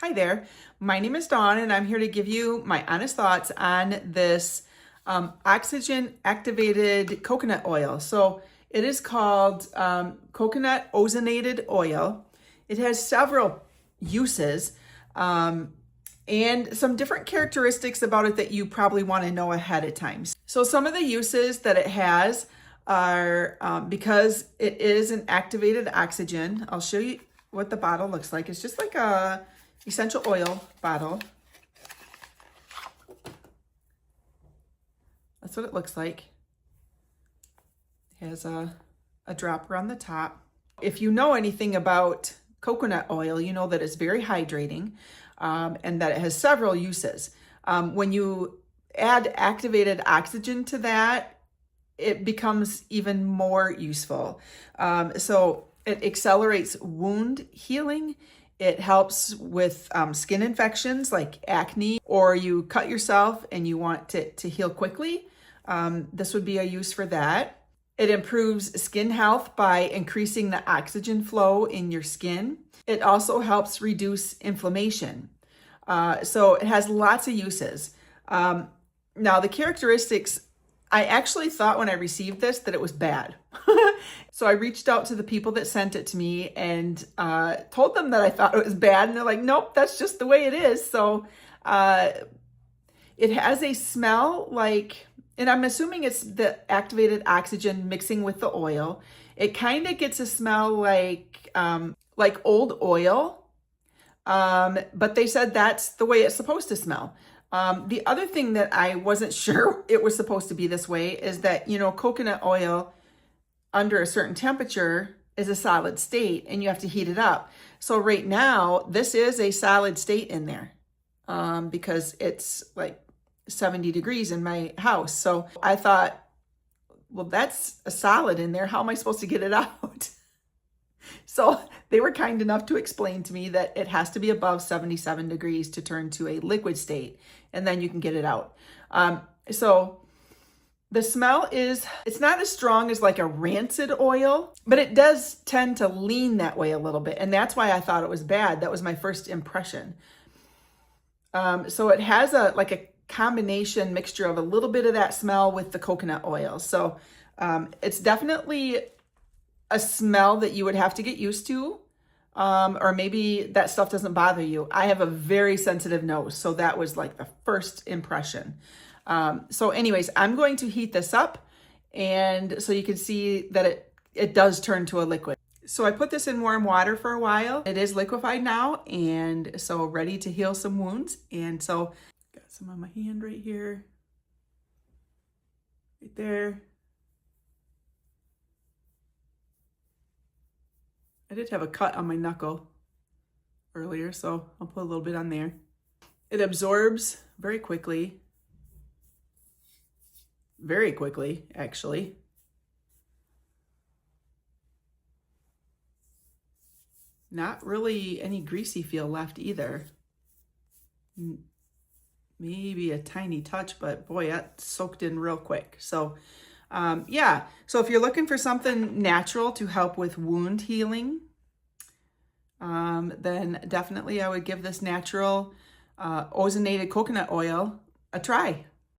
Hi there, my name is Dawn and I'm here to give you my honest thoughts on this oxygen activated coconut oil. So it is called coconut ozonated oil. It has several uses and some different characteristics about it that you probably want to know ahead of time. So some of the uses that it has are because it is an activated oxygen. I'll show you what the bottle looks like. It's just like a essential oil bottle. That's what it looks like. It has a dropper on the top. If you know anything about coconut oil, you know that it's very hydrating and that it has several uses. When you add activated oxygen to that, it becomes even more useful. So it accelerates wound healing. It helps with skin infections like acne, or you cut yourself and you want it to heal quickly. This would be a use for that. It improves skin health by increasing the oxygen flow in your skin. It also helps reduce inflammation. So it has lots of uses. Now the characteristics, I actually thought when I received this that it was bad. So I reached out to the people that sent it to me and told them that I thought it was bad. And they're like, nope, that's just the way it is. So it has a smell like, and I'm assuming it's the activated oxygen mixing with the oil. It kind of gets a smell like old oil. But they said that's the way it's supposed to smell. The other thing that I wasn't sure it was supposed to be this way is that, you know, coconut oil under a certain temperature is a solid state and you have to heat it up. So right now, this is a solid state in there because it's like 70 degrees in my house. So I thought, well, that's a solid in there. How am I supposed to get it out? So they were kind enough to explain to me that it has to be above 77 degrees to turn to a liquid state, and then you can get it out. So the smell it's not as strong as like a rancid oil, but it does tend to lean that way a little bit. And that's why I thought it was bad. That was my first impression. So it has like a combination mixture of a little bit of that smell with the coconut oil. So it's definitely a smell that you would have to get used to, or maybe that stuff doesn't bother you. I have a very sensitive nose, so that was like the first impression. So anyways, I'm going to heat this up, and so you can see that it does turn to a liquid. So I put this in warm water for a while. It is liquefied now, and so ready to heal some wounds. And so got some on my hand right here, right there. I did have a cut on my knuckle earlier, so I'll put a little bit on there. It absorbs very quickly actually. Not really any greasy feel left either. Maybe a tiny touch, but boy, that soaked in real quick. So yeah, so if you're looking for something natural to help with wound healing, then definitely I would give this natural ozonated coconut oil a try.